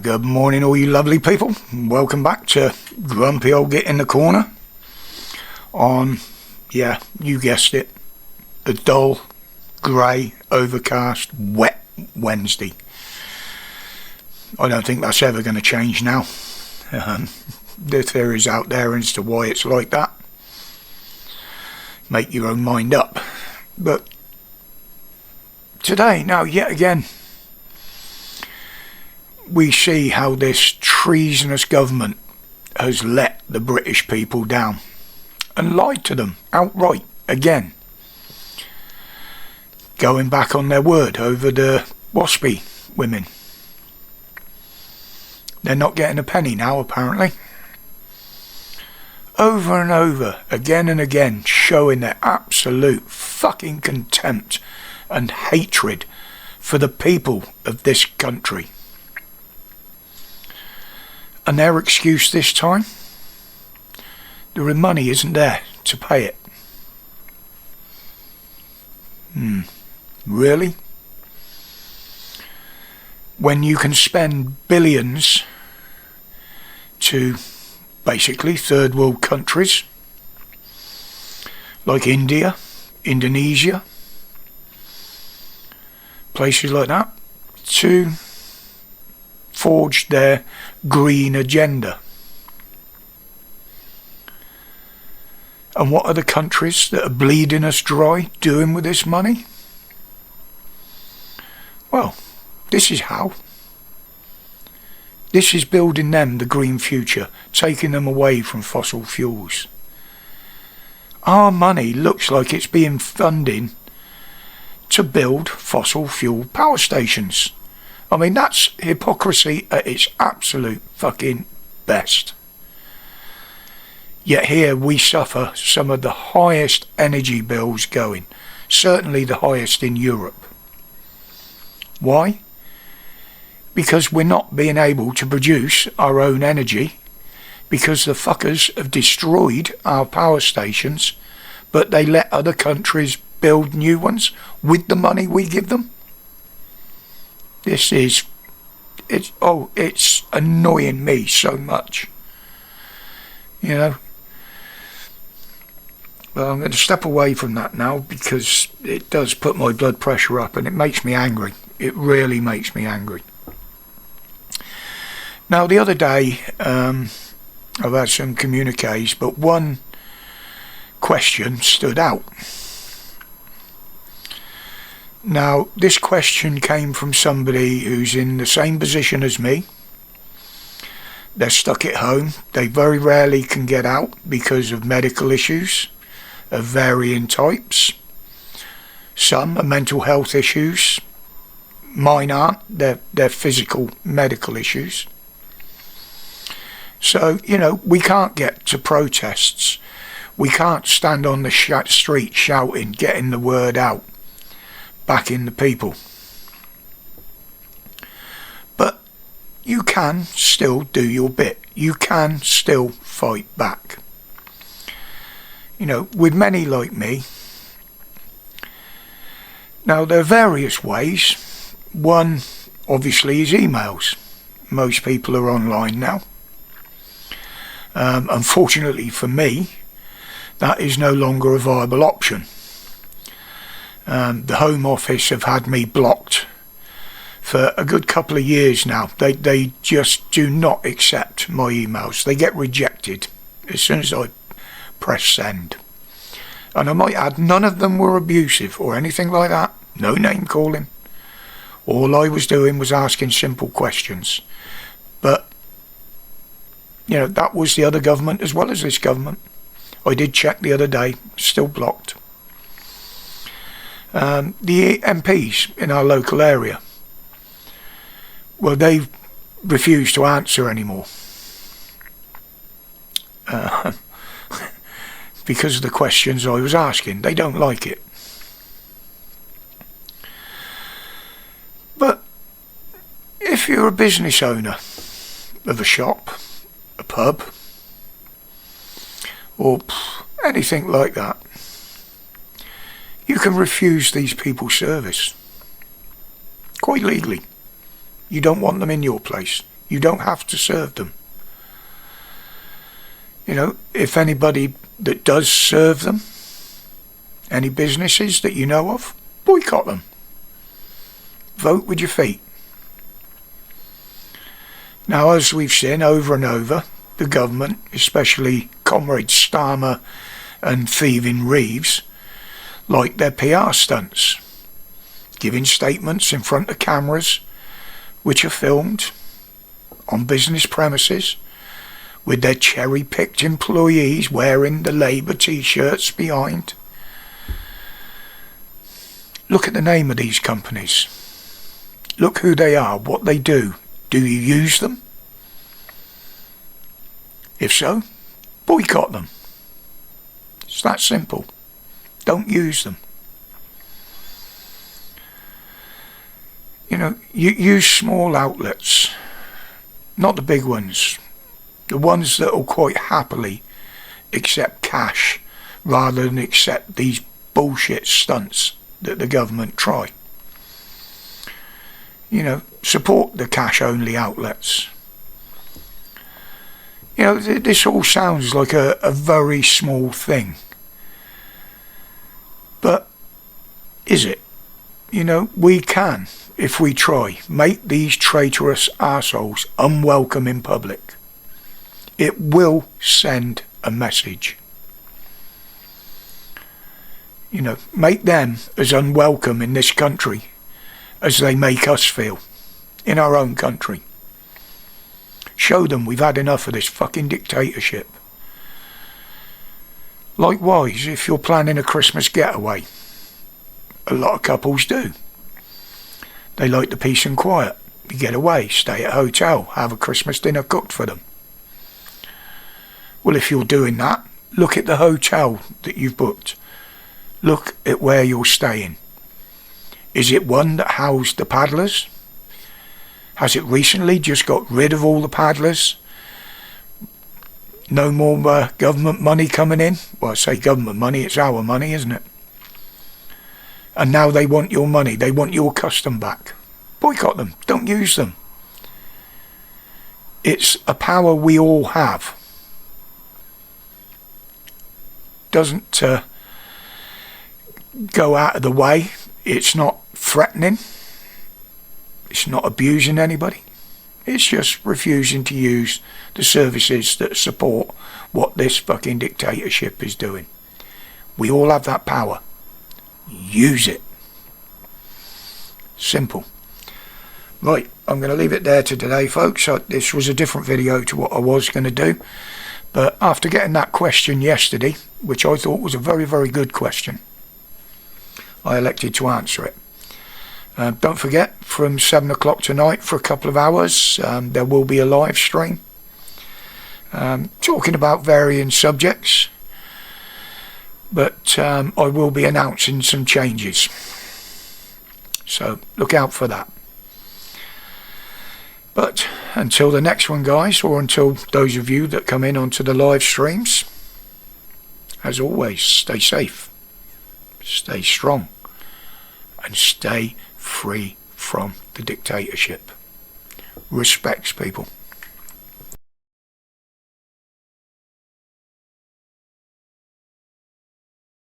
Good morning, all you lovely people. Welcome back to Grumpy Old Git in the Corner on, yeah, you guessed it, a dull, grey, overcast, wet Wednesday. I don't think that's ever going to change now. The theories out there as to why it's like that. Make your own mind up. But today, now, yet again, we see how this treasonous government has let the British people down and lied to them outright again, going back on their word over the WASPy women. They're not getting a penny now, apparently. Over and over, again and again, showing their absolute fucking contempt and hatred for the people of this country. And their excuse this time? The money isn't there to pay it. Really? When you can spend billions to basically third world countries like India, Indonesia, places like that, to forge their green agenda. And what are the countries that are bleeding us dry doing with this money? Well, this is how. This is building them the green future, taking them away from fossil fuels. Our money looks like it's being funded to build fossil fuel power stations. I mean, that's hypocrisy at its absolute fucking best. Yet here we suffer some of the highest energy bills going, certainly the highest in Europe. Why? Because we're not being able to produce our own energy, because the fuckers have destroyed our power stations, but they let other countries build new ones with the money we give them. It's annoying me so much, you know. But I'm going to step away from that now, because it does put my blood pressure up and it makes me angry. It really makes me angry. Now, the other day, I've had some communiques, but one question stood out. Now, this question came from somebody who's in the same position as me. They're stuck at home. They very rarely can get out because of medical issues of varying types. Some are mental health issues. Mine aren't. They're physical medical issues. So, you know, we can't get to protests. We can't stand on the street shouting, getting the word out, backing the people. But you can still do your bit. You can still fight back. You know, with many like me. Now, there are various ways. One, obviously, is emails. Most people are online now. Unfortunately for me, that is no longer a viable option. The Home Office have had me blocked for a good couple of years now. They just do not accept my emails. They get rejected as soon as I press send. And I might add, none of them were abusive or anything like that. No name calling. All I was doing was asking simple questions. But, you know, that was the other government as well as this government. I did check the other day, still blocked. The MPs in our local area, well, they refuse to answer anymore. Because of the questions I was asking. They don't like it. But if you're a business owner of a shop, a pub, or anything like that, you can refuse these people service quite legally. You don't want them in your place. You don't have to serve them. You know, if anybody that does serve them, any businesses that you know of, boycott them. Vote with your feet. Now, as we've seen over and over, the government, especially Comrades Starmer and thieving Reeves, like their PR stunts, giving statements in front of cameras which are filmed on business premises with their cherry-picked employees wearing the Labour t-shirts behind. Look at the name of these companies. Look who they are, what they do. Do you use them? If so, boycott them. It's that simple. Don't use them. You know, you use small outlets, not the big ones. The ones that will quite happily accept cash rather than accept these bullshit stunts that the government try. You know, support the cash-only outlets. You know, this all sounds like a very small thing. But is it? You know, we can, if we try, make these traitorous arseholes unwelcome in public. It will send a message. You know, make them as unwelcome in this country as they make us feel in our own country. Show them we've had enough of this fucking dictatorship. Likewise, if you're planning a Christmas getaway, a lot of couples do. They like the peace and quiet. You get away, stay at a hotel, have a Christmas dinner cooked for them. Well, if you're doing that, look at the hotel that you've booked. Look at where you're staying. Is it one that housed the paddlers? Has it recently just got rid of all the paddlers? No more government money coming in? Well, I say government money, it's our money, isn't it? And now they want your money, they want your custom back. Boycott them, don't use them. It's a power we all have. Doesn't go out of the way. It's not threatening. It's not abusing anybody. It's just refusing to use the services that support what this fucking dictatorship is doing. We all have that power. Use it. Simple. Right, I'm going to leave it there today, folks. This was a different video to what I was going to do. But after getting that question yesterday, which I thought was a very, very good question, I elected to answer it. Don't forget, from 7 o'clock tonight for a couple of hours, there will be a live stream talking about varying subjects, but I will be announcing some changes, so look out for that. But until the next one, guys, or until those of you that come in onto the live streams, as always, stay safe, stay strong, and stay free from the dictatorship. Respects, people.